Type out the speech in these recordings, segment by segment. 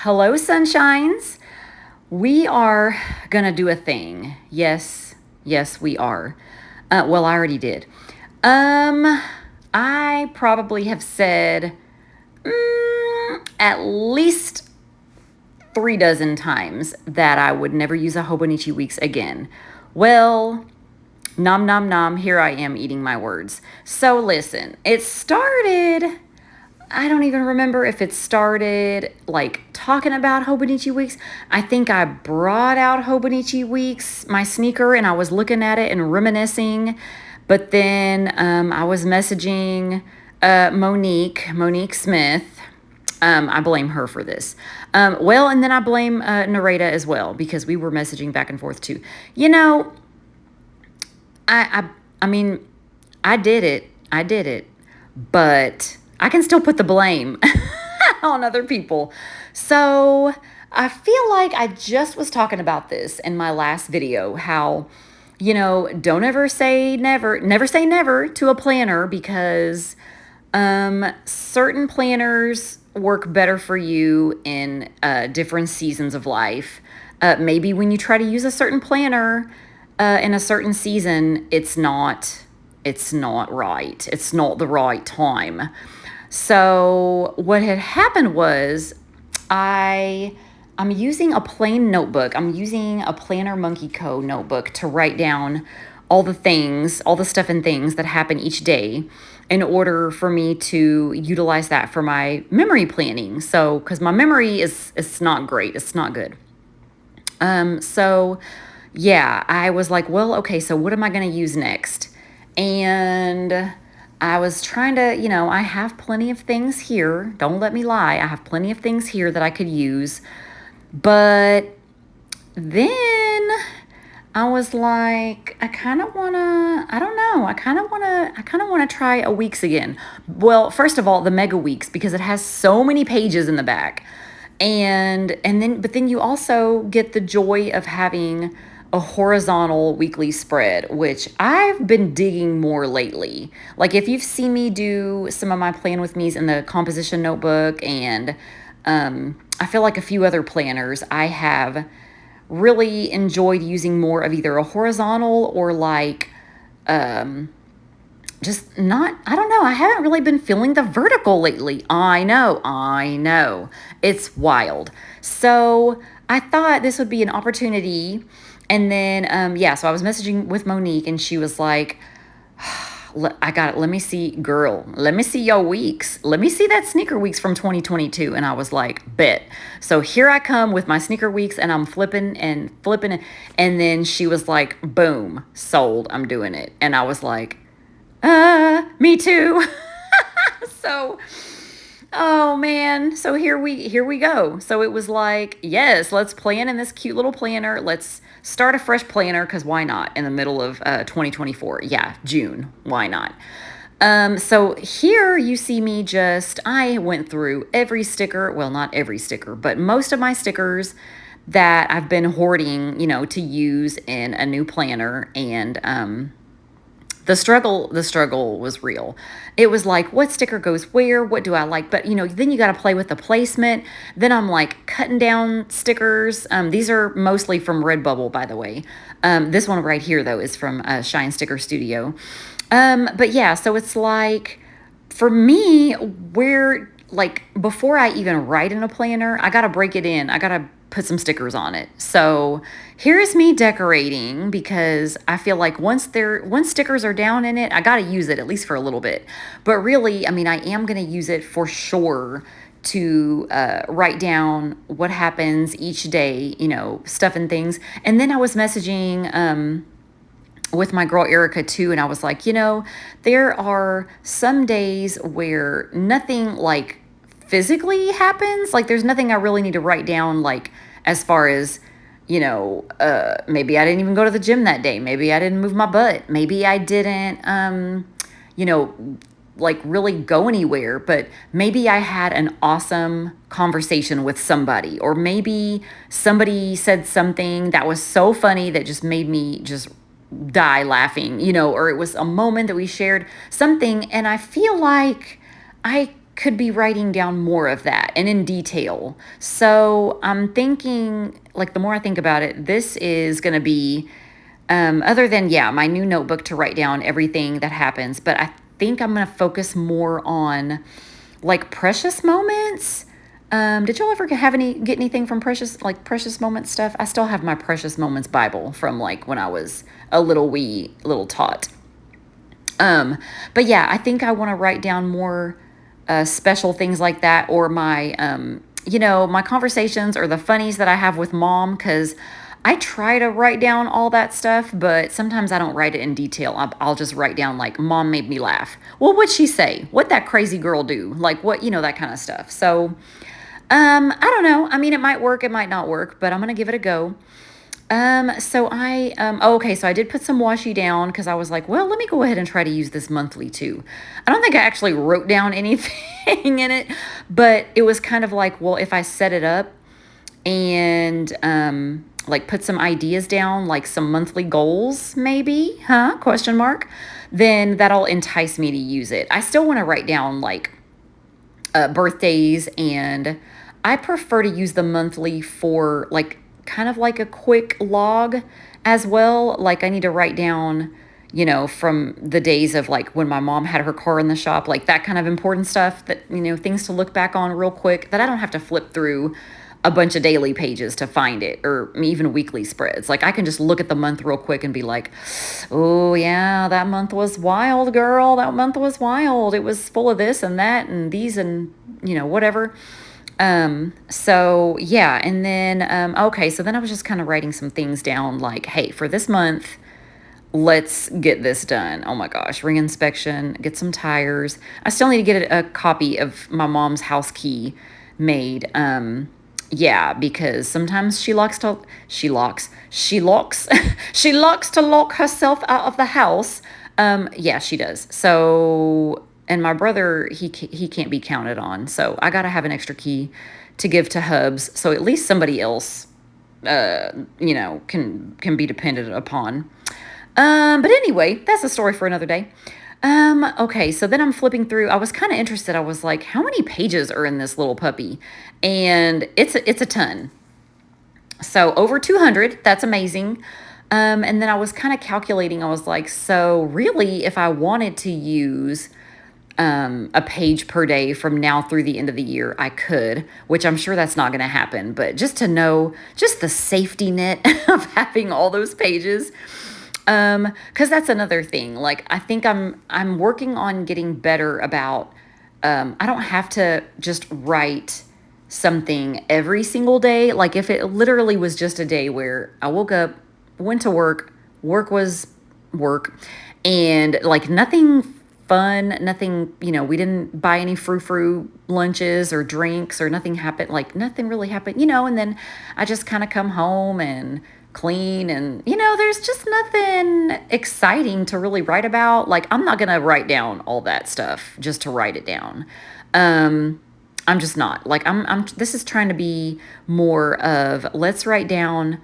Hello, sunshines. We are gonna do a thing. Yes, we are. Well, I already did. I probably have said at least 3 dozen times that I would never use a Hobonichi Weeks again. Well, nom nom nom, here I am eating my words. So listen, it started, I don't even remember if it started like talking about Hobonichi Weeks. I think I brought out Hobonichi Weeks, my sneaker, and I was looking at it and reminiscing. But then I was messaging Monique Smith. I blame her for this. And then I blame Nareda as well because we were messaging back and forth too. You know, I mean, I did it, but I can still put the blame on other people. So I feel like I just was talking about this in my last video, how, don't ever say never say never to a planner because certain planners work better for you in different seasons of life. Maybe when you try to use a certain planner in a certain season, it's not right. It's not the right time. So what had happened was I'm using a plain notebook. I'm using a Planner Monkey Co. notebook to write down all the stuff and things that happen each day in order for me to utilize that for my memory planning. So, because my memory it's not great. It's not good. So yeah, I was like, well, okay, so what am I going to use next? And I was trying to, I have plenty of things here. Don't let me lie. I have plenty of things here that I could use. But then I was like, I kind of want to try a Weeks again. Well, first of all, the Mega Weeks, because it has so many pages in the back. But then you also get the joy of having a horizontal weekly spread, which I've been digging more lately. Like if you've seen me do some of my plan with me's in the composition notebook, and I feel like a few other planners, I have really enjoyed using more of either a horizontal or like just not, I don't know. I haven't really been feeling the vertical lately. I know. It's wild. So I thought this would be an opportunity. And then, so I was messaging with Monique and she was like, I got it. Let me see, girl. Let me see your weeks. Let me see that sneaker weeks from 2022. And I was like, bet. So here I come with my sneaker weeks and I'm flipping. And then she was like, boom, sold. I'm doing it. And I was like, me too. So, oh man. So here we go. So it was like, yes, let's plan in this cute little planner. Let's start a fresh planner, because why not, in the middle of 2024? Yeah, June. Why not? So here you see me I went through every sticker. Well, not every sticker, but most of my stickers that I've been hoarding, to use in a new planner. And the struggle was real. It was like, what sticker goes where? What do I like? But, then you got to play with the placement. Then I'm like cutting down stickers. These are mostly from Redbubble, by the way. This one right here, though, is from Shine Sticker Studio. But yeah, so it's like, for me, before I even write in a planner, I got to break it in. I got to put some stickers on it. So here's me decorating, because I feel like once stickers are down in it, I got to use it at least for a little bit. But really, I mean, I am going to use it for sure to write down what happens each day, stuff and things. And then I was messaging with my girl Erica too, and I was like, there are some days where nothing like physically happens. Like there's nothing I really need to write down, like as far as, maybe I didn't even go to the gym that day. Maybe I didn't move my butt. Maybe I didn't, like really go anywhere, but maybe I had an awesome conversation with somebody, or maybe somebody said something that was so funny that just made me just die laughing, or it was a moment that we shared something. And I feel like I could be writing down more of that and in detail. So I'm thinking, like, the more I think about it, this is going to be, other than, yeah, my new notebook to write down everything that happens, but I think I'm going to focus more on like precious moments. Did y'all ever get anything from precious moments stuff? I still have my precious moments Bible from like when I was a little tot. But yeah, I think I want to write down more special things like that, or my, my conversations or the funnies that I have with mom, because I try to write down all that stuff, but sometimes I don't write it in detail. I'll just write down like, mom made me laugh. Well, what'd she say? What'd that crazy girl do? Like what, that kind of stuff. So, I don't know. I mean, it might work, it might not work, but I'm going to give it a go. So I did put some washi down because I was like, well, let me go ahead and try to use this monthly too. I don't think I actually wrote down anything in it, but it was kind of like, well, if I set it up and, like put some ideas down, like some monthly goals, maybe, huh? Question mark. Then that'll entice me to use it. I still want to write down like, birthdays, and I prefer to use the monthly for like kind of like a quick log as well. Like I need to write down, from the days of like when my mom had her car in the shop, like that kind of important stuff that, things to look back on real quick that I don't have to flip through a bunch of daily pages to find it, or even weekly spreads. Like I can just look at the month real quick and be like, oh yeah, that month was wild, girl. That month was wild. It was full of this and that and these and, whatever. So yeah. And then, okay. So then I was just kind of writing some things down like, hey, for this month, let's get this done. Oh my gosh, ring inspection, get some tires. I still need to get a copy of my mom's house key made. Yeah, because sometimes she locks she locks to lock herself out of the house. Yeah, she does. So, and my brother, he can't be counted on. So I got to have an extra key to give to Hubs. So at least somebody else, can be depended upon. But anyway, that's a story for another day. Okay, so then I'm flipping through. I was kind of interested. I was like, how many pages are in this little puppy? And it's a ton. So over 200, that's amazing. And then I was kind of calculating. I was like, so really, if I wanted to use a page per day from now through the end of the year, I could, which I'm sure that's not going to happen. But just to know, just the safety net of having all those pages. Cause that's another thing. Like, I think I'm working on getting better about, I don't have to just write something every single day. Like if it literally was just a day where I woke up, went to work was work, and like nothing fun, nothing, we didn't buy any frou-frou lunches or drinks or nothing happened, like nothing really happened, and then I just kind of come home and clean and, there's just nothing exciting to really write about. Like, I'm not going to write down all that stuff just to write it down. I'm just not. Like, this is trying to be more of, let's write down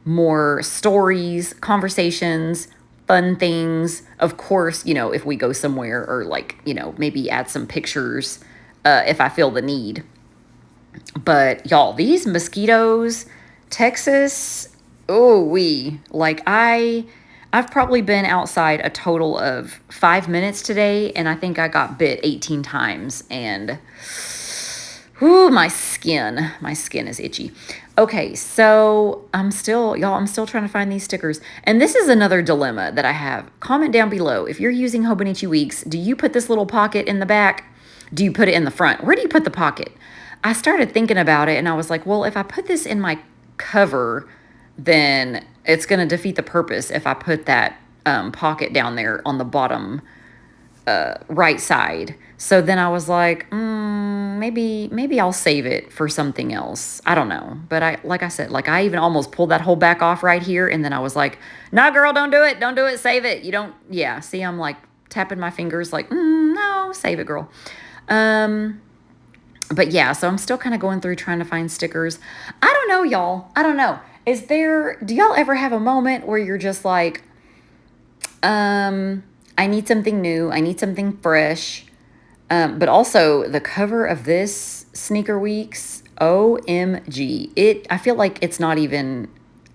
more stories, conversations, fun things. Of course, if we go somewhere, or like, maybe add some pictures, if I feel the need. But y'all, these mosquitoes, Texas, I've probably been outside a total of 5 minutes today, and I think I got bit 18 times, and my skin is itchy. Okay, so I'm still trying to find these stickers. And this is another dilemma that I have. Comment down below. If you're using Hobonichi Weeks, do you put this little pocket in the back? Do you put it in the front? Where do you put the pocket? I started thinking about it, and I was like, well, if I put this in my cover, then it's going to defeat the purpose if I put that pocket down there on the bottom right side. So then I was like, maybe I'll save it for something else. I don't know. But I even almost pulled that whole back off right here. And then I was like, nah, girl, don't do it. Don't do it. Save it. You don't. Yeah. See, I'm like tapping my fingers like, no, save it, girl. But yeah, so I'm still kind of going through trying to find stickers. I don't know, y'all. I don't know. Do y'all ever have a moment where you're just like, I need something new. I need something fresh. But also the cover of this Sneaker Weeks, OMG. I feel like it's not even,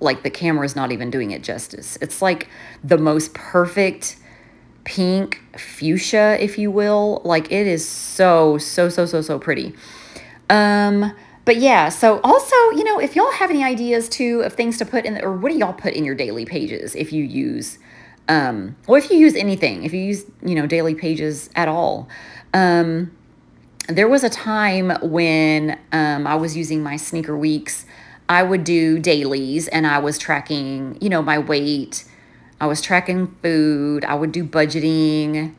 like the camera's not even doing it justice. It's like the most perfect pink fuchsia, if you will. Like it is so, so, so, so, so pretty. But yeah, so also, if y'all have any ideas too of things to put in, or what do y'all put in your daily pages if you use, or if you use anything, if you use, daily pages at all. There was a time when I was using my Sneaker Weeks. I would do dailies and I was tracking, my weight. I was tracking food. I would do budgeting.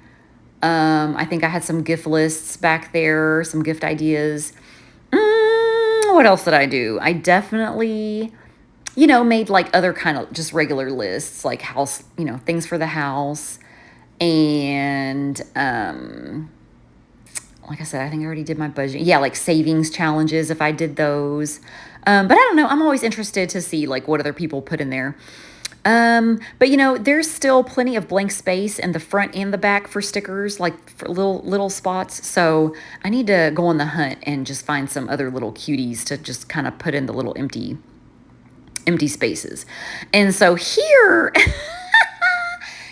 I think I had some gift lists back there, some gift ideas. What else did I do? I definitely, made like other kind of just regular lists, like house, things for the house. And like I said, I think I already did my budget. Yeah, like savings challenges if I did those. But I don't know. I'm always interested to see like what other people put in there. But there's still plenty of blank space in the front and the back for stickers, like for little spots. So I need to go on the hunt and just find some other little cuties to just kind of put in the little empty spaces. And so here,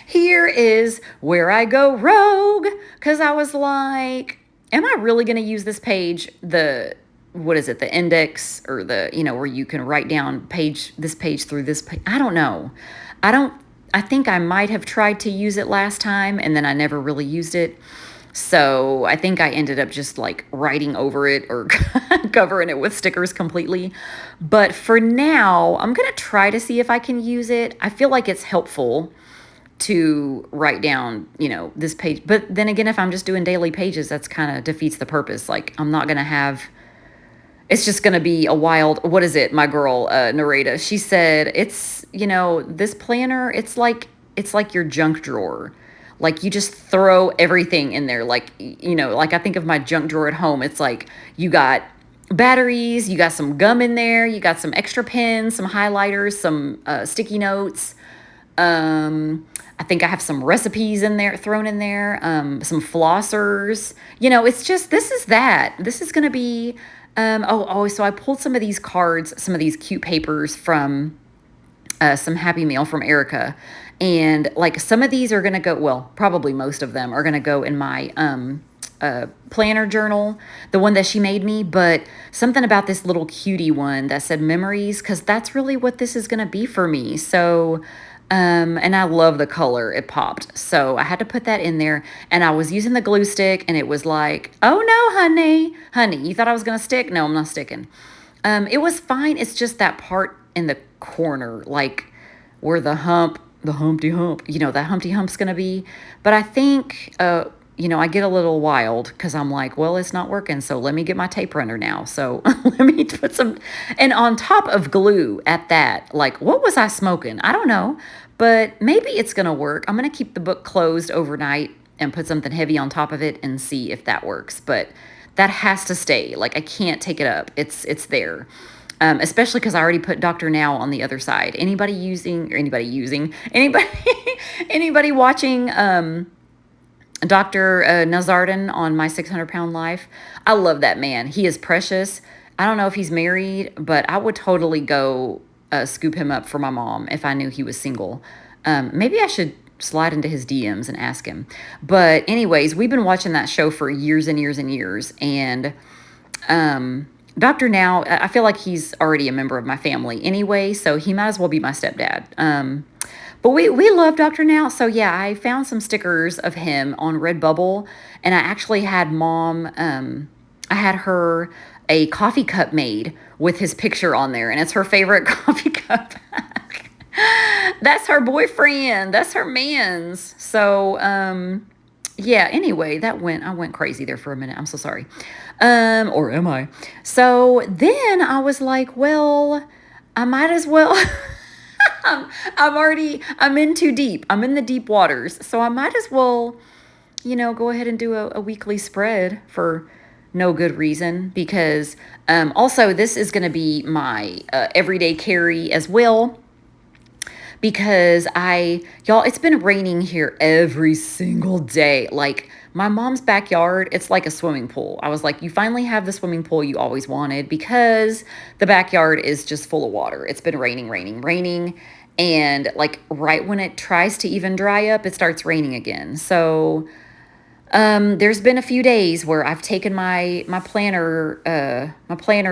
here is where I go rogue, because I was like, am I really going to use this page? What is it? The index, or where you can write down this page through this page. I don't know. I think I might have tried to use it last time and then I never really used it. So I think I ended up just like writing over it or covering it with stickers completely. But for now, I'm going to try to see if I can use it. I feel like it's helpful to write down, this page. But then again, if I'm just doing daily pages, that's kind of defeats the purpose. Like I'm not going to have, it's just going to be a wild, what is it? My girl, Narita, she said, it's, this planner, it's like your junk drawer. Like you just throw everything in there. Like, like I think of my junk drawer at home. It's like you got batteries, you got some gum in there, you got some extra pens, some highlighters, some sticky notes. I think I have some recipes in there, thrown in there, some flossers. It's just, this is going to be, so I pulled some of these cards, some of these cute papers from some Happy Mail from Erica. And like some of these are going to go, well, probably most of them are going to go in my planner journal, the one that she made me. But something about this little cutie one that said memories, because that's really what this is going to be for me. So, and I love the color. It popped. So I had to put that in there. And I was using the glue stick and it was like, oh no, honey, you thought I was going to stick? No, I'm not sticking. It was fine. It's just that part in the corner, like where the Humpty Hump, that Humpty Hump's going to be. But I think, I get a little wild because I'm like, well, it's not working. So let me get my tape runner now. So let me put some, and on top of glue at that, like, what was I smoking? I don't know, but maybe it's going to work. I'm going to keep the book closed overnight and put something heavy on top of it and see if that works. But that has to stay. Like, I can't take it up. It's there. Especially because I already put Dr. Now on the other side. Anybody watching Dr. Nazardin on My 600-Pound Life? I love that man. He is precious. I don't know if he's married, but I would totally go scoop him up for my mom if I knew he was single. Maybe I should slide into his DMs and ask him. But anyways, we've been watching that show for years and years and years. And Dr. Now, I feel like he's already a member of my family anyway, so he might as well be my stepdad. But we love Dr. Now. So yeah, I found some stickers of him on Redbubble, and I actually had Mom, I had her a coffee cup made with his picture on there, and it's her favorite coffee cup. That's her boyfriend. That's her man's. So, yeah, anyway, I went crazy there for a minute. I'm so sorry. Or am I? So then I was like, well, I might as well. I'm in too deep. I'm in the deep waters. So I might as well, go ahead and do a weekly spread for no good reason, because also this is going to be my everyday carry as well. because y'all, it's been raining here every single day. Like my mom's backyard, it's like a swimming pool. I was like, you finally have the swimming pool you always wanted because the backyard is just full of water. It's been raining, raining, raining. And like right when it tries to even dry up, it starts raining again. So there's been a few days where I've taken my planner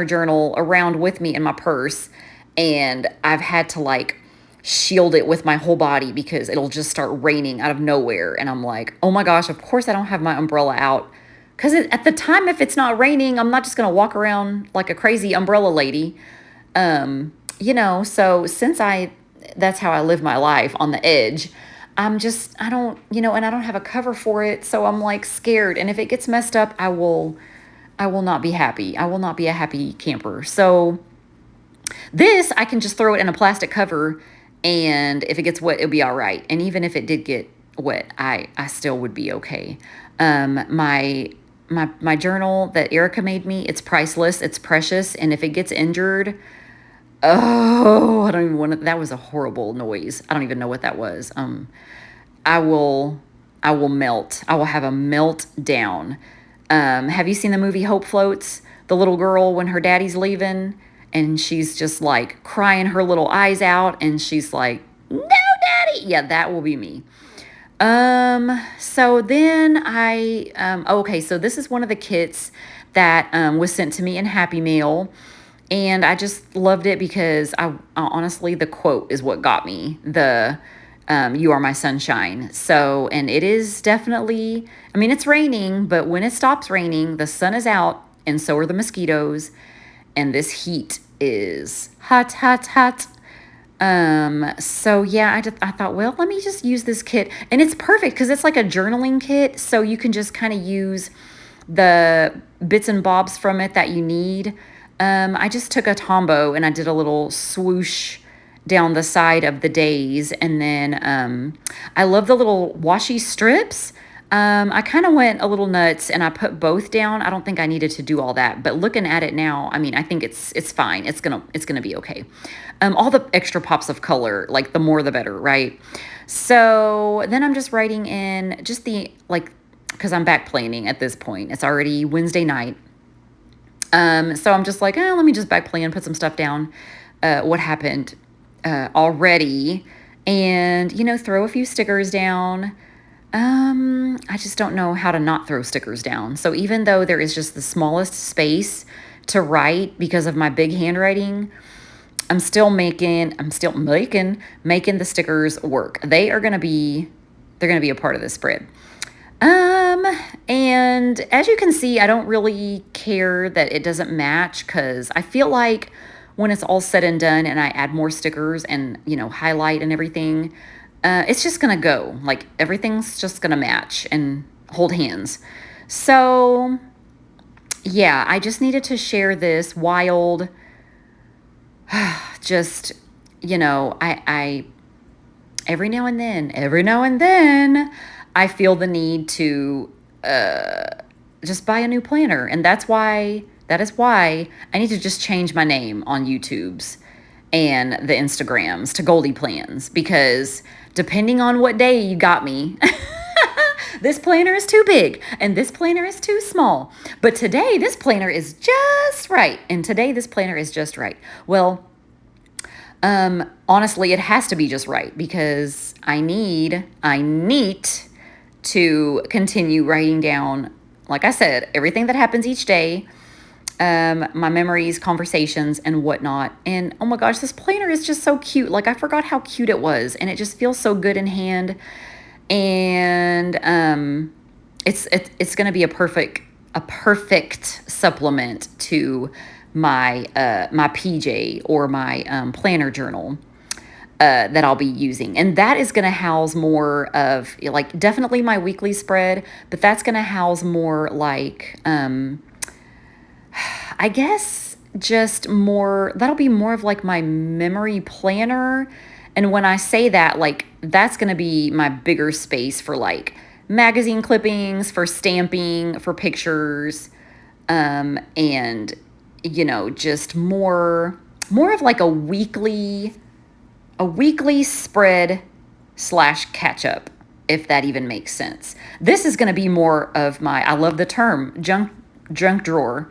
journal around with me in my purse, and I've had to like shield it with my whole body because it'll just start raining out of nowhere, and I'm like, oh my gosh, of course I don't have my umbrella out because at the time, if it's not raining, I'm not just gonna walk around like a crazy umbrella lady. So since that's how I live my life on the edge. I don't, and I don't have a cover for it. So I'm like scared. And if it gets messed up, I will not be happy. I will not be a happy camper. So this, I can just throw it in a plastic cover. And if it gets wet, it'll be all right. And even if it did get wet, I still would be okay. My journal that Erica made me, it's priceless. It's precious. And if it gets injured, oh, I don't even want to. That was a horrible noise. I don't even know what that was. I will, I will melt. I will have a meltdown. Have you seen the movie Hope Floats? The little girl when her daddy's leaving, and she's just like crying her little eyes out, and she's like, "No, daddy." Yeah, that will be me. So then okay, so this is one of the kits that was sent to me in Happy Meal. And I just loved it because I honestly, the quote is what got me. You are my sunshine. So, and it is definitely, I mean, it's raining, but when it stops raining, the sun is out and so are the mosquitoes. And this heat is hot, hot, hot. So yeah, I thought, well, let me just use this kit. And it's perfect because it's like a journaling kit. So you can just kind of use the bits and bobs from it that you need. I just took a Tombow and I did a little swoosh down the side of the days. And then I love the little washi strips. I kind of went a little nuts and I put both down. I don't think I needed to do all that, but looking at it now, I mean, I think it's fine. It's gonna be okay. All the extra pops of color, like the more the better, right? So then I'm just writing in just because I'm back planning at this point. It's already Wednesday night. So I'm just like, let me just back plan, put some stuff down, what happened already, and, throw a few stickers down. I just don't know how to not throw stickers down. So even though there is just the smallest space to write because of my big handwriting, I'm still making the stickers work. They're going to be a part of this spread. And as you can see, I don't really care that it doesn't match because I feel like when it's all said and done and I add more stickers and, highlight and everything, it's just going to go. Like everything's just going to match and hold hands. So yeah, I just needed to share this wild, just, I every now and then, I feel the need to just buy a new planner. And that is why I need to just change my name on YouTube's and the Instagrams to Goldie Plans, because depending on what day you got me, this planner is too big and this planner is too small. But today this planner is just right. And today this planner is just right. Well, honestly, it has to be just right because I need to continue writing down, like I said, everything that happens each day, my memories, conversations, and whatnot. And oh my gosh, this planner is just so cute. Like I forgot how cute it was, and it just feels so good in hand. And it's going to be a perfect supplement to my my PJ or my planner journal that I'll be using. And that is going to house more of like definitely my weekly spread, but that's going to house more like I guess just more, that'll be more of like my memory planner. And when I say that, like that's going to be my bigger space for like magazine clippings, for stamping, for pictures, and just more of like a a weekly spread slash catch up, if that even makes sense. This is going to be more of my, I love the term, junk drawer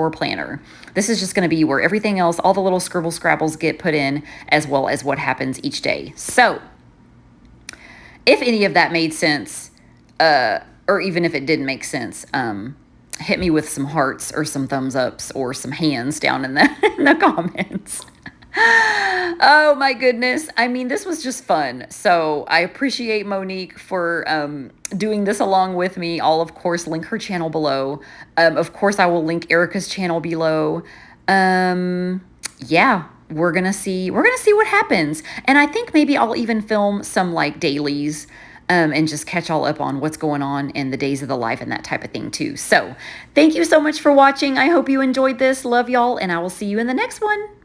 planner. This is just going to be where everything else, all the little scribble scrabbles get put in, as well as what happens each day. So if any of that made sense, or even if it didn't make sense, hit me with some hearts or some thumbs ups or some hands down in the comments. Oh my goodness. I mean, this was just fun. So I appreciate Monique for doing this along with me. I'll, of course, link her channel below. Of course, I will link Erica's channel below. Yeah, we're gonna see what happens. And I think maybe I'll even film some like dailies and just catch all up on what's going on in the days of the life and that type of thing too. So thank you so much for watching. I hope you enjoyed this. Love y'all, and I will see you in the next one.